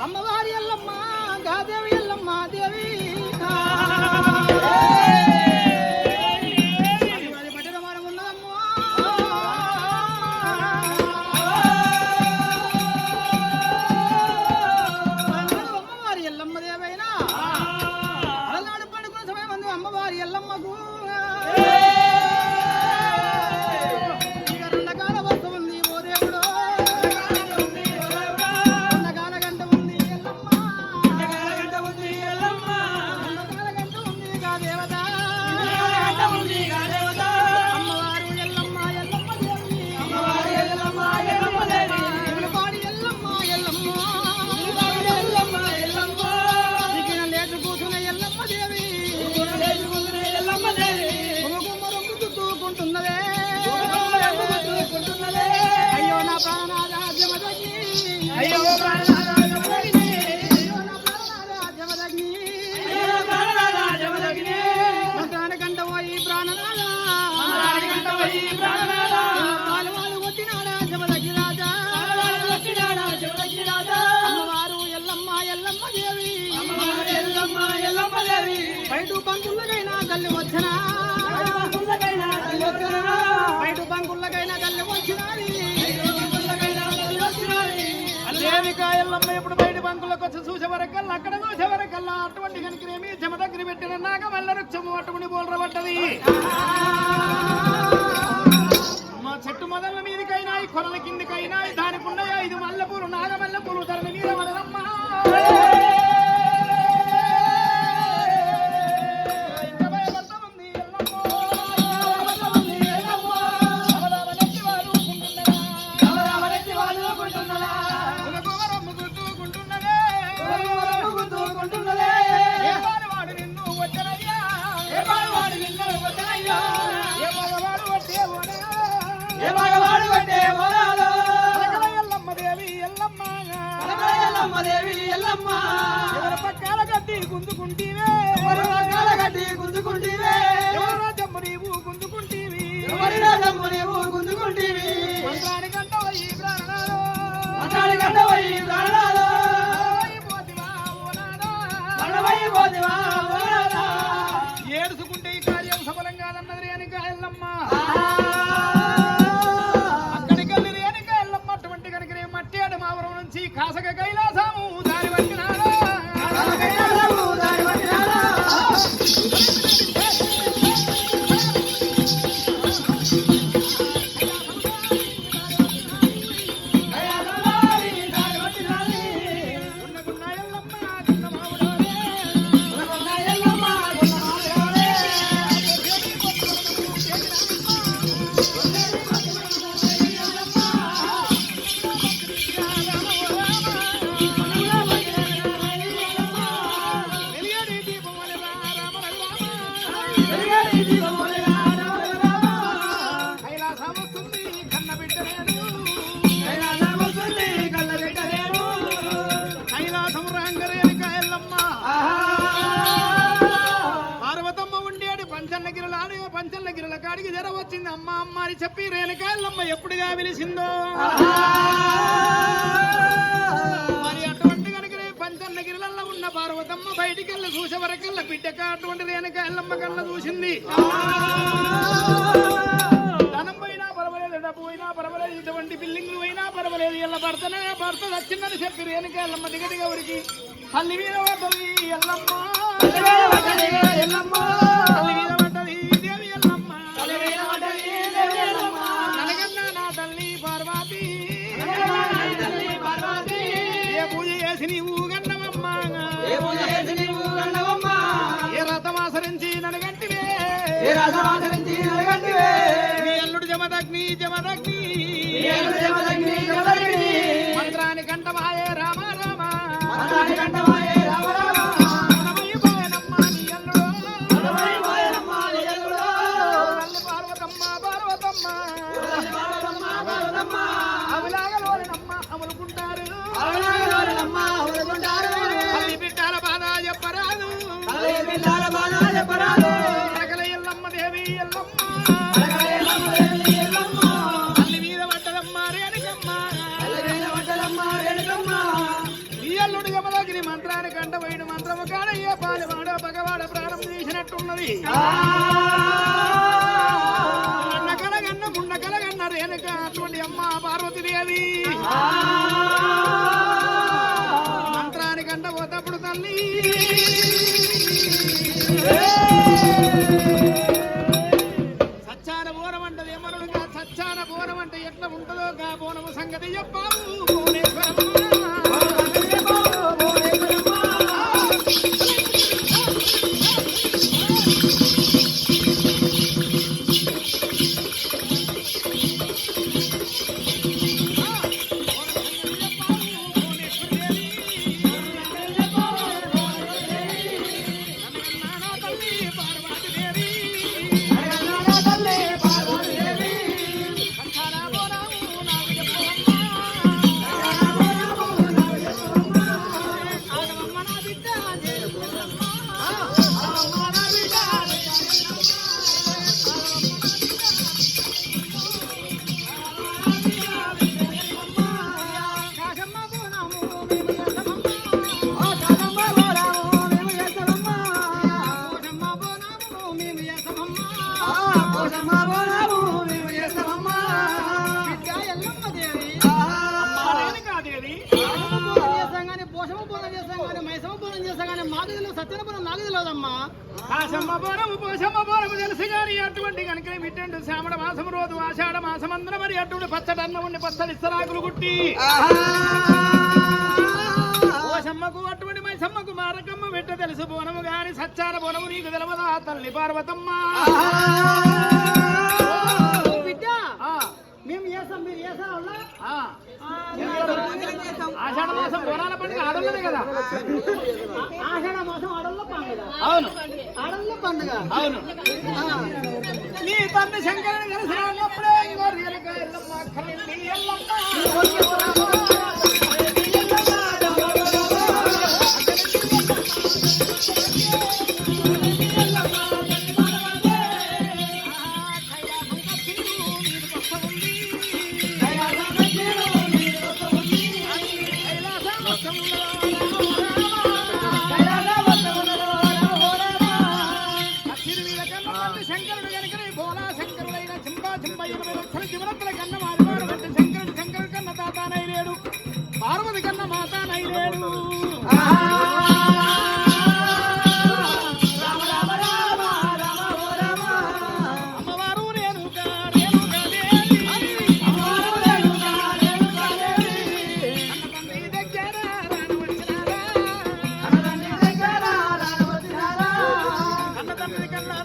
అమ్మవారి ఎల్లమ్మ గాదేవి ఎల్లమ్మ దేవి బయట బంకులకైనా తల్లి వచ్చినా బయట బంకులకైనా తల్లి వచ్చినాది ఎల్లమ్మ ఇప్పుడు బయట బంకులకు వచ్చి చూసేవరకల్లా అక్కడ చూసేవరకల్లా అటువంటి కనుకనేమి జమ దగ్గర పెట్టిన నాగమల్ల వృక్షము అటువంటి బోల్రబడ్డది మా చెట్టు మొదల మీదకైనా ఈ కొనల కిందికైనా దానికి ఉన్నాయి 5 మల్లెపూలు నాగమల్లెపూలు ధరని మీద వదలమ్మా ఎవరి పక్కాల గడ్డి గుంజుకుంటీవే రాజమ్మ నీవు గుంజుకుంటీవి మంత్రానికంట వయ్యి ప్రాణాలు ఏడుచుకుంటే ఈ కార్యం సఫలం కాదన్నది రేణుకా ఎల్లమ్మ అక్కడికి వెళ్ళి రేణుకా ఎల్లమ్మ అటువంటి కనుక మట్టేడు మావరం నుంచి కాసక కైలాసము దారి పట్టినాడు పంచన్నగిరుల కాడికి జర వచ్చింది అమ్మ అమ్మ అని చెప్పి రేణుకా ఎల్లమ్మ ఎప్పుడుగా పిలిచిందో మరి అటువంటి కనుక పంచన్నగిరులలో ఉన్న పార్వతమ్మ బయటికి వెళ్ళి చూసే వరకల్లా బిడ్డక అటువంటి రేణుకా ఎల్లమ్మ కళ్ళ చూసింది ధనం పోయినా పర్వాలేదు డబ్బు పోయినా పర్వాలేదు ఇటువంటి బిల్డింగ్లు పోయినా పర్వాలేదు ఇలా భర్త వచ్చిందని చెప్పి రేణుకా ఎల్లమ్మ దిగదిగా ఉరికి తల్లి మీద పడ్డది ఎల్లమ్మ తల్లి మీద పడ్డది నీవు గన్నవమ్మా ఏ రథమాసరించి ననగంటివే నీ అల్లుడు జమదగ్ని మంత్రాని కంఠమాయే రామ రామ అల్లుడు దేవి మంత్రాన్ని కంట వైడు మంత్రము కాడ ఏ పాలవాడో పగవాడ ప్రారంభం చేసినట్టున్నది. అన్న కలగన్న ముండ కలగన్న రేణుక అటువంటి అమ్మ పార్వతీదేవి మంత్రాన్ని కంట పోతప్పుడు తల్లి సచ్చాన బోనం అంటది ఏమనుగా సచ్చాన బోనం అంటే ఎట్లా ఉంటుందో గా బోనము సంగతి చెప్పాము. అటువంటి కనుక మిట్టండు శ్రావణ మాసం రోజు ఆషాఢ మాసమందర మరి అటువంటి పచ్చడి అన్న ఉండి పచ్చడి ఇస్తరాకులు గుట్టి పోషమ్మకు అటువంటి మైసమ్మకు మారకమ్మ వెంట తెలుసు బోనము గాని సచ్చాన బోనము నీకు తెలవదా తల్లి పార్వతమ్మ. మేము చేస్తాం మీరు చేస్తారా? ఆషాఢ మాసం బోనాల పండుగ ఆడోళ్ళనే కదా. ఆషాఢ మాసం ఆడోళ్ళ పండుగ. అవును ఆడోళ్ళ పండుగ. అవును నీ తండ్రి శంకరుని కలిసినప్పుడే శంకరుడు కనుక బోలా శంకరుడైన చింబా చింబ 80 లక్షల జీవనత్తుల కన్న మారివాడు అంటే శంకరుడు కన్న తాతానైలేడు పార్వతి కన్న మాతానైలేడు. అమ్మవారు రేణుక తండ్రి దగ్గర కన్న తండ్రి కన్నా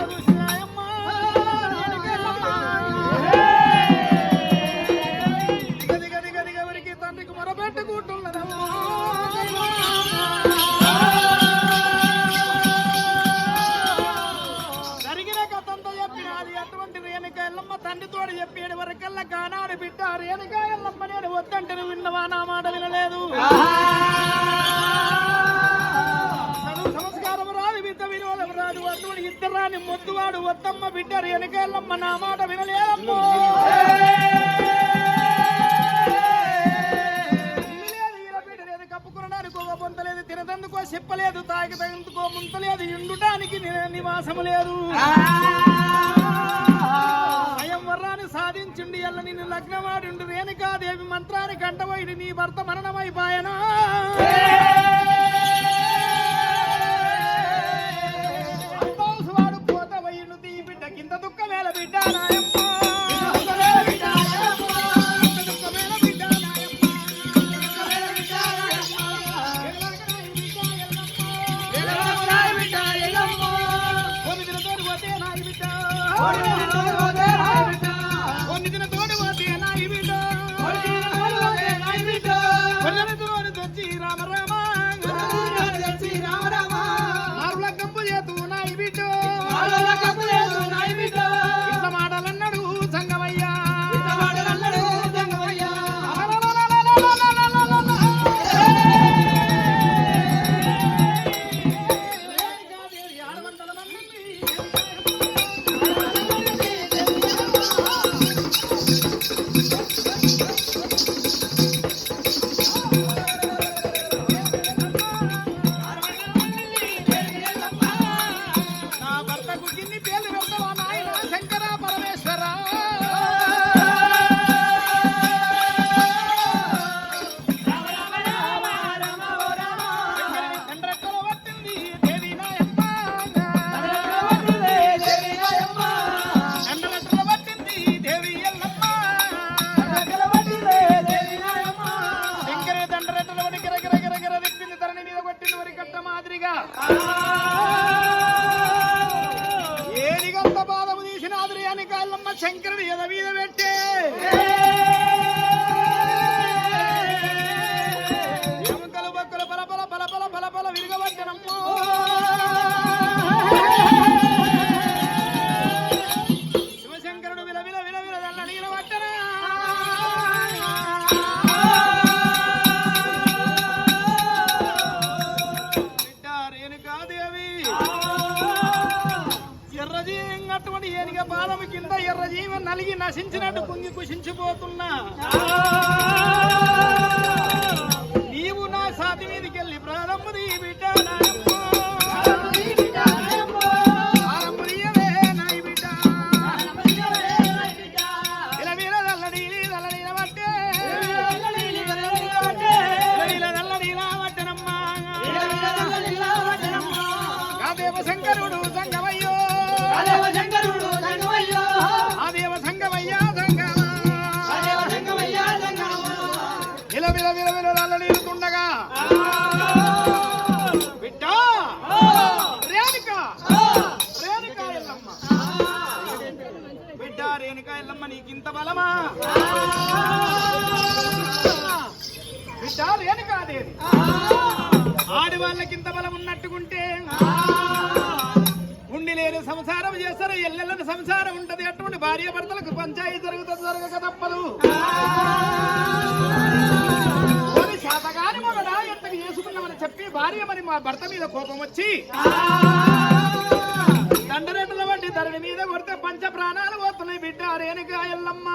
తండ్రితోడు చెప్పేది వరకల్లా కానాడు బిడ్డ రేణుకా ఎల్లమ్మ నేను వద్దంటే విన్నవా నా మాట వినలేదు. చదువు సంస్కారం రాదు విద్య వినోదం రాదు అటువంటి ఇద్దరాని మొద్దువాడు వద్దమ్మ బిడ్డ రేణుకా ఎల్లమ్మ నా మాట వినలేదమ్మో. లేదు కప్పుకునడానికి ఒక పొంతలేదు తినదందుకో చెప్పలేదు తాగితందుకో ముంతలేదు ఇండుటానికి నివాసము లేదు. స్వయంవరాన్ని సాధించుండి ఎల్ల నిన్ను లగ్నమాడిండు రేణుకాదేవి మంత్రాన్ని కంటవైడి నీ భర్త మరణమైపాయనా. వాడు పోత వయ్యుడు తీ బిడ్డ కింద దుఃఖమేల బిడ్డ నాయమ్మ దాని మీద కొట్టిన వరి కట్ట మాదిరిగా ఏనిగంత బాధము తీసిన ఆదుర్యాని కాళ్ళమ్మ శంకరుడు ఎద మీద పెట్టే ఎముకలు బొక్కలు పలపల పలపల పలపల విరగబట్టనమ్మో శివశంకరుడు విల విల విల విల దల్ల నీల పట్టనా ఎర్రజీవంగటువంటి ఏనిగ పాదము కింద ఎర్రజీవం నలిగి నశించినట్టు కుంగి కుషించిపోతున్నా నీవు నా సాతి మీదకి వెళ్ళి ప్రారంభది బిడ్డ శంకరుడు సంగమయ్యో ఆదేవ సంగమయ్యా విల విల విల విల నీరుతుండగా బిడ్డ రేణుకా ఎల్లమ్మ బిడ్డ రేణుకా ఎల్లమ్మ నీకింత బలమా బిడ్డ రేణుకాదేవి ఆడవాళ్ళకింత బలం ఉన్నట్టుకుంటే ఉండి లేని సంసారం చేస్తారు ఎల్లెల్లని సంసారం ఉంటది అటువంటి భార్య భర్తలకు పంచాయతీ జరుగుతుంది జరగక తప్పదు శాతగాని మొగడా ఎంతకు చేసుకున్నామని చెప్పి భార్య మరి మా భర్త మీద కోపం వచ్చి దండరెడ్ల వంటి ధరణి మీద కొడితే పంచ ప్రాణాలు పోతున్నాయి బిడ్డ రేణుకా ఎల్లమ్మ